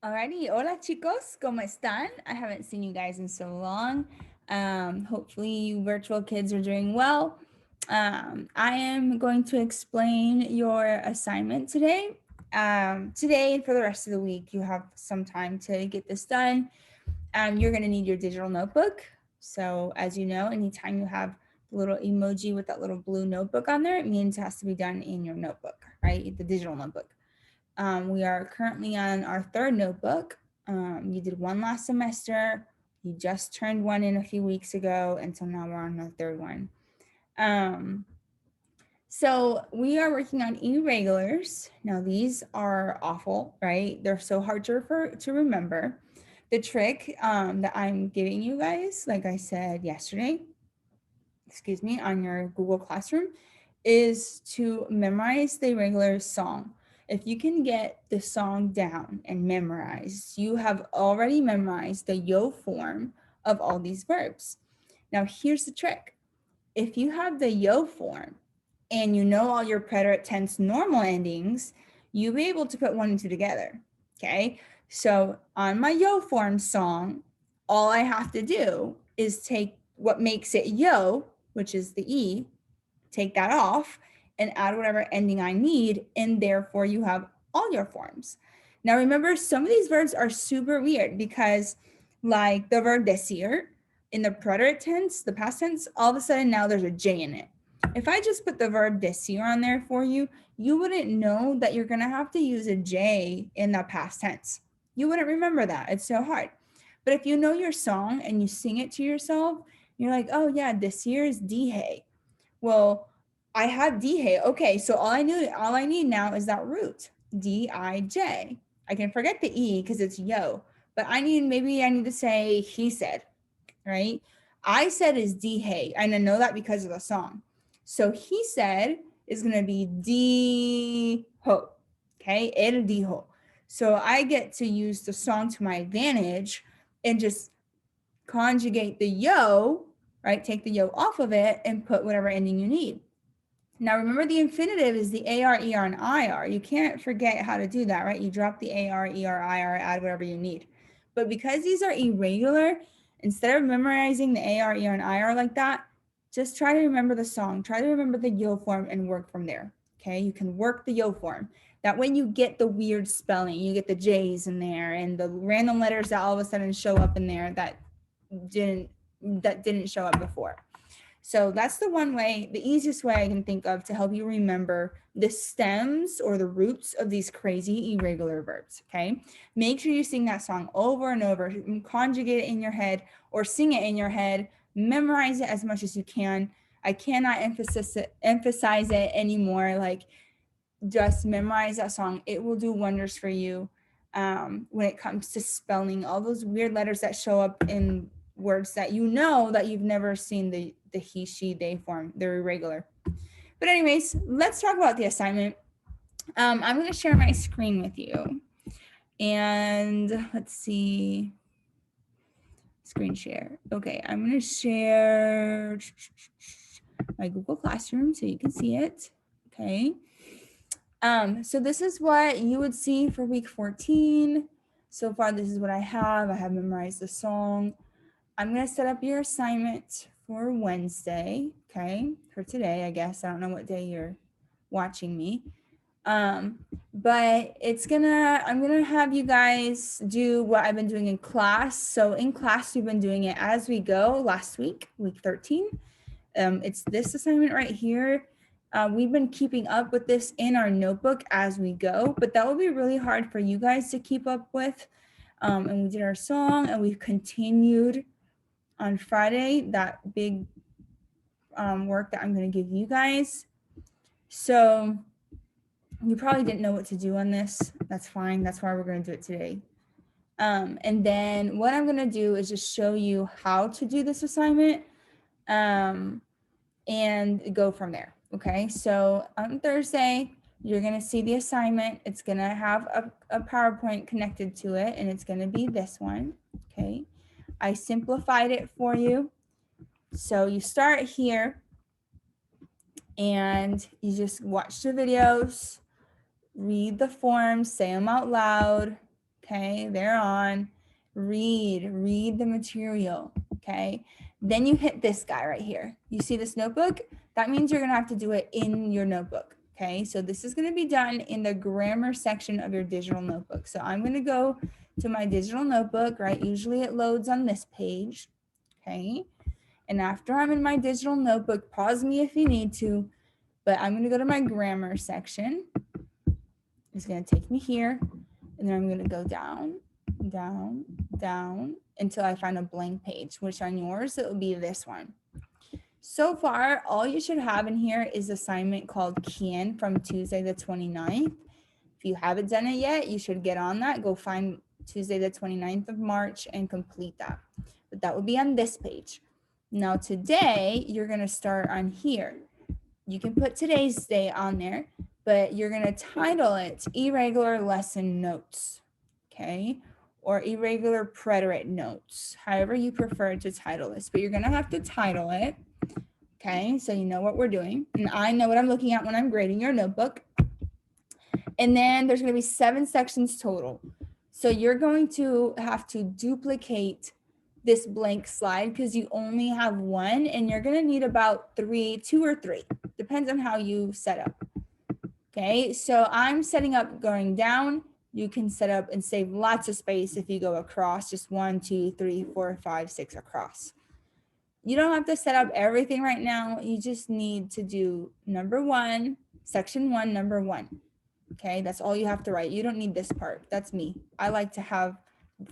Alrighty, hola chicos, ¿cómo están? I haven't seen you guys in so long. Hopefully you virtual kids are doing well. I am going to explain your assignment today. Today and for the rest of the week, you have some time to get this done. You're going to need your digital notebook. So as you know, anytime you have the little emoji with that little blue notebook on there, it means it has to be done in your notebook, right? The digital notebook. We are currently on our third notebook. You did one last semester. You just turned one in a few weeks ago, and so now we're on the third one. Um, so we are working on irregulars. Now these are awful, right? They're so hard to remember. The trick that I'm giving you guys, like I said yesterday, excuse me, on your Google Classroom, is to memorize the irregular song. If you can get the song down and memorized, you have already memorized the yo form of all these verbs. Now, here's the trick. If you have the yo form and you know all your preterite tense normal endings, you'll be able to put one and two together. Okay. So on my yo form song, all I have to do is take what makes it yo, which is the E, take that off and add whatever ending I need, and therefore you have all your forms. Now remember, some of these verbs are super weird because, like the verb decir, in the preterite tense, the past tense, all of a sudden now there's a J in it. If I just put the verb decir on there for you, you wouldn't know that you're gonna have to use a J in the past tense. You wouldn't remember that. It's so hard. But if you know your song and you sing it to yourself, you're like, oh yeah, decir is dije. Well, I have dij. Okay, so all I need now is that root, D-I-J. I can forget the E because it's yo, but maybe I need to say he said, right? I said is dij, and I know that because of the song. So he said is gonna be dijo, okay? El dijo. So I get to use the song to my advantage and just conjugate the yo, right? Take the yo off of it and put whatever ending you need. Now, remember the infinitive is the AR, ER, and IR. You can't forget how to do that, right? You drop the AR, ER, IR, add whatever you need. But because these are irregular, instead of memorizing the AR, ER, and IR like that, just try to remember the song. Try to remember the yo form and work from there. Okay, you can work the yo form. That when you get the weird spelling, you get the J's in there and the random letters that all of a sudden show up in there didn't that didn't show up before. So that's the one way, the easiest way I can think of to help you remember the stems or the roots of these crazy irregular verbs. Okay. Make sure you sing that song over and over, conjugate it in your head or sing it in your head, memorize it as much as you can. I cannot emphasize it anymore. Like, just memorize that song. It will do wonders for you when it comes to spelling all those weird letters that show up in words that you know that you've never seen the he, she, they form. They're irregular. But anyways, let's talk about the assignment. I'm going to share my screen with you. And let's see. Screen share. Okay, I'm going to share my Google Classroom so you can see it. Okay. So this is what you would see for week 14. So far, this is what I have. I have memorized the song. I'm going to set up your assignment for Wednesday, okay? For today, I guess. I don't know what day you're watching me. But I'm gonna have you guys do what I've been doing in class. So in class, we've been doing it as we go last week, week 13. It's this assignment right here. We've been keeping up with this in our notebook as we go, but that will be really hard for you guys to keep up with. And we did our song and we've continued on Friday, that big work that I'm going to give you guys. So you probably didn't know what to do on this. That's fine. That's why we're going to do it today. And then what I'm going to do is just show you how to do this assignment. And go from there. Okay, so on Thursday, you're gonna see the assignment. It's gonna have a PowerPoint connected to it, and it's gonna be this one. Okay, I simplified it for you. So you start here and you just watch the videos, read the forms, say them out loud. Okay, they're on. Read the material. Okay, then you hit this guy right here. You see this notebook? That means you're gonna have to do it in your notebook. Okay, so this is gonna be done in the grammar section of your digital notebook. So I'm gonna go to my digital notebook, right? Usually it loads on this page. Okay, and after I'm in my digital notebook, pause me if you need to, but I'm gonna go to my grammar section. It's gonna take me here, and then I'm gonna go down, down, down until I find a blank page, which on yours, it will be this one. So far, all you should have in here is assignment called Can from Tuesday the 29th. If you haven't done it yet, you should get on that. Go find Tuesday the 29th of March and complete that. But that will be on this page. Now today, you're gonna start on here. You can put today's date on there, but you're gonna title it Irregular Lesson Notes, okay? Or Irregular Preterite Notes, however you prefer to title this, but you're gonna have to title it, okay? So you know what we're doing, and I know what I'm looking at when I'm grading your notebook. And then there's gonna be 7 sections total. So you're going to have to duplicate this blank slide because you only have one, and you're gonna need about 2 or 3, depends on how you set up. Okay, so I'm setting up going down. You can set up and save lots of space if you go across, just 1, 2, 3, 4, 5, 6 across. You don't have to set up everything right now. You just need to do number 1, section 1, number 1. Okay, that's all you have to write. You don't need this part. That's me. I like to have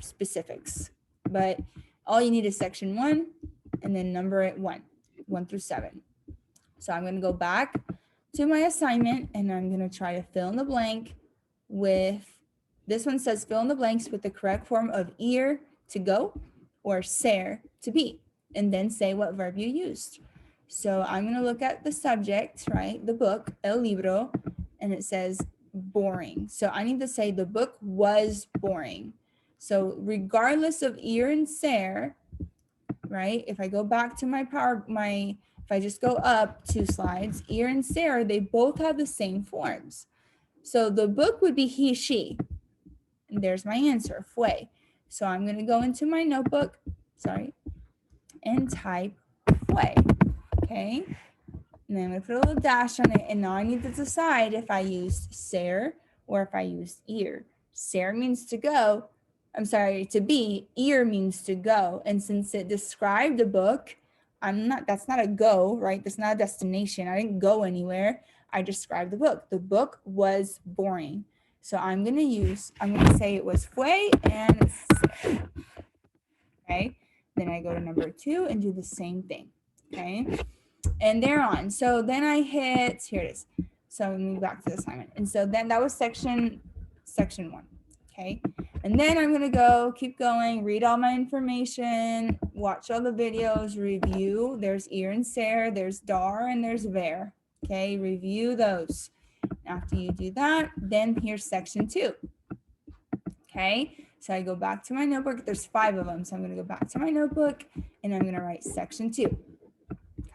specifics, but all you need is section 1 and then number it 1 through 7. So I'm going to go back to my assignment and I'm going to try to fill in the blank with, this one says fill in the blanks with the correct form of ir to go or ser to be, and then say what verb you used. So I'm going to look at the subject, right? The book, el libro, and it says boring. So I need to say the book was boring. So regardless of ir and ser, right? If I go back to if I just go up 2 slides, ir and ser, they both have the same forms. So the book would be he, she. And there's my answer, fue. So I'm going to go into my notebook, and type fue, okay? And then I'm going to put a little dash on it, and now I need to decide if I used ser or if I used ir. Ser means to go. To be. Ir means to go. And since it described a book, that's not a go, right? That's not a destination. I didn't go anywhere. I described the book. The book was boring. So I'm going to say it was fue and ser. Okay. Then I go to number 2 and do the same thing. Okay. And they're on. So then I hit, here it is. So we move back to the assignment. And so then that was section 1. Okay. And then I'm going to keep going, read all my information, watch all the videos, review. There's ir and ser, there's dar, and there's ver. Okay. Review those. After you do that, then here's section 2. Okay. So I go back to my notebook. There's 5 of them. So I'm going to go back to my notebook and I'm going to write section 2.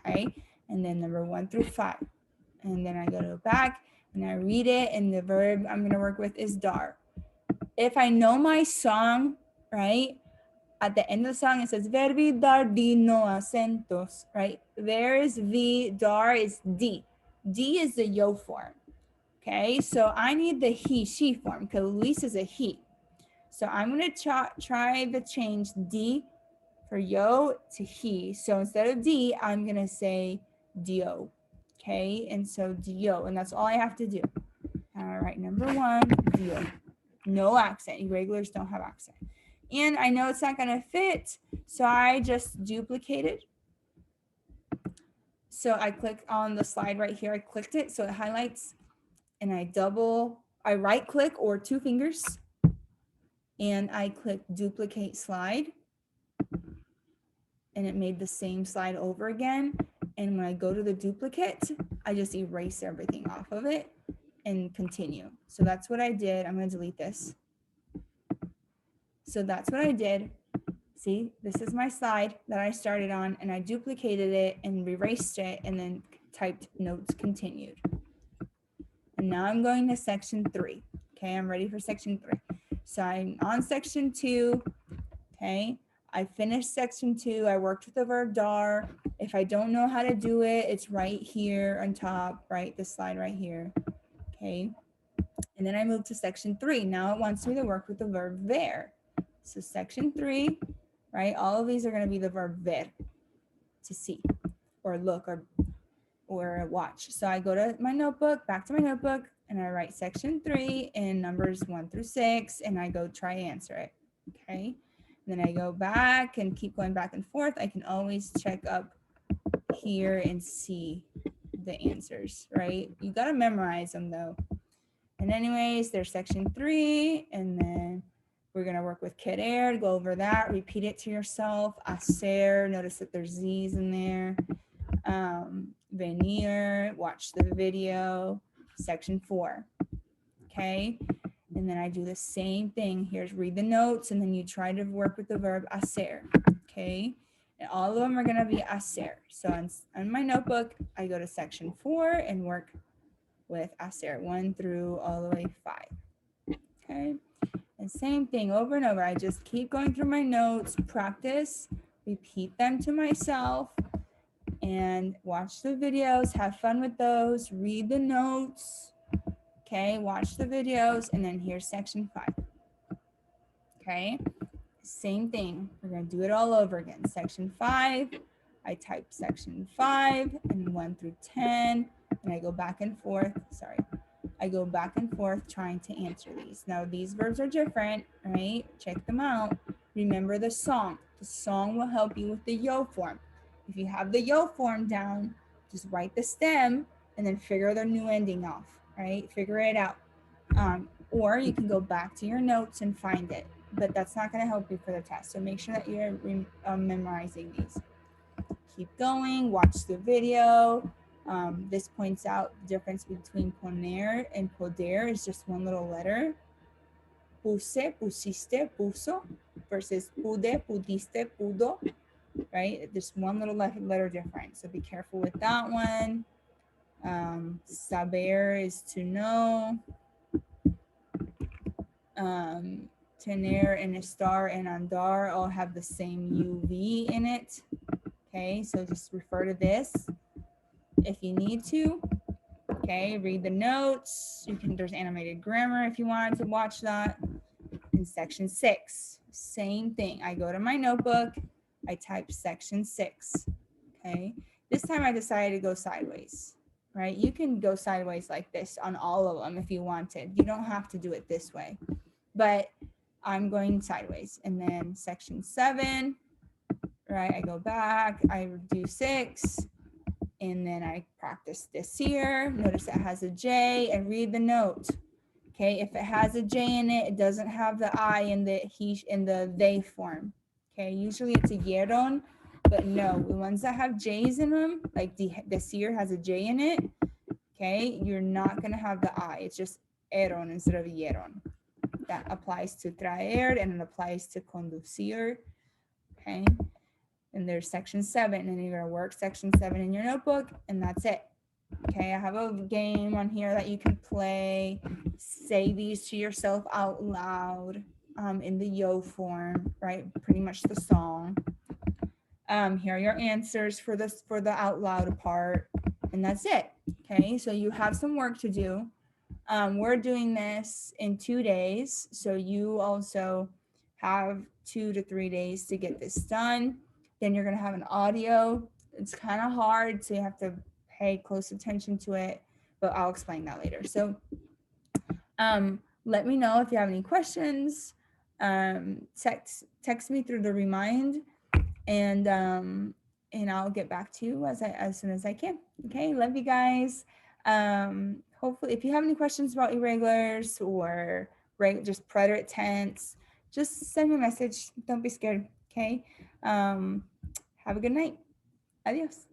Okay. And then number 1 through 5. And then I go back and I read it. And the verb I'm going to work with is dar. If I know my song, right? At the end of the song, it says verbi dar di no acentos, right? There is v, dar is d. D is the yo form. Okay. So I need the he, she form because Luis is a he. So I'm going to try to change D for yo to he. So instead of D, I'm going to say dio. Okay. And so dio. And that's all I have to do. All right. Number 1, dio. No accent. Irregulars don't have accent. And I know it's not going to fit. So I just duplicate it. So I click on the slide right here. I clicked it. So it highlights. And I right click or 2 fingers. And I click duplicate slide and it made the same slide over again. And when I go to the duplicate, I just erase everything off of it and continue. So that's what I did. I'm going to delete this. So that's what I did. See, this is my slide that I started on and I duplicated it and erased it and then typed notes continued. And now I'm going to section 3. Okay, I'm ready for section 3. So I'm on section 2, okay? I finished section 2. I worked with the verb dar. If I don't know how to do it, it's right here on top, right? This slide right here, okay? And then I moved to section 3. Now it wants me to work with the verb ver. So section 3, right? All of these are going to be the verb ver, to see or look or watch. So I go to my notebook, back to my notebook, and I write section 3 in numbers 1 through 6, and I go try answer it, okay? And then I go back and keep going back and forth. I can always check up here and see the answers, right? You got to memorize them though. And anyways, there's section 3, and then we're going to work with querer, go over that, repeat it to yourself. Hacer, notice that there's Z's in there. Venir, watch the video. Section 4, okay? And then I do the same thing. Here's read the notes, and then you try to work with the verb hacer, okay? And all of them are going to be hacer. So on my notebook, I go to section 4 and work with hacer 1 through all the way 5, okay? And same thing over and over. I just keep going through my notes, practice, repeat them to myself, and watch the videos, have fun with those, read the notes, okay? Watch the videos, and then here's section 5, okay? Same thing, we're gonna do it all over again. Section 5, I type section 5 and 1 through 10, and I go back and forth, I go back and forth trying to answer these. Now these verbs are different, right? Check them out. Remember the song. The song will help you with the yo form. If you have the yo form down, just write the stem and then figure the new ending off, right? Figure it out. Or you can go back to your notes and find it, but that's not going to help you for the test. So make sure that you're memorizing these. Keep going, watch the video. This points out the difference between poner and poder is just one little letter. Puse, pusiste, puso versus pude, pudiste, pudo, right? There's one little letter difference. So be careful with that one. Saber is to know. Tener and estar and andar all have the same UV in it. Okay, so just refer to this if you need to. Okay, read the notes. There's animated grammar if you wanted to watch that. In section 6, same thing. I go to my notebook, I type section 6. Okay, this time I decided to go sideways, right? You can go sideways like this on all of them if you wanted. You don't have to do it this way, but I'm going sideways. And then section 7, right? I go back, I do 6, and then I practice this here. Notice it has a J, and read the note. Okay, if it has a J in it, it doesn't have the I in the he in the they form. Okay, usually it's a yeron, but no, the ones that have J's in them, like the decir has a J in it, okay, you're not gonna have the I. It's just eron instead of yeron. That applies to traer and it applies to conducir. Okay, and there's section 7, and you're gonna work section 7 in your notebook, and that's it. Okay, I have a game on here that you can play. Say these to yourself out loud in the yo form, right? Pretty much the song. Here are your answers for the out loud part, and that's it. Okay, so you have some work to do. We're doing this in 2 days, so you also have 2 to 3 days to get this done. Then you're gonna have an audio. It's kind of hard, so you have to pay close attention to it, but I'll explain that later. So let me know if you have any questions. Text me through the Remind, and I'll get back to you as soon as I can. Okay, love you guys. Hopefully, if you have any questions about irregulars or just preterite tense, just send me a message. Don't be scared. Okay. Have a good night. Adios.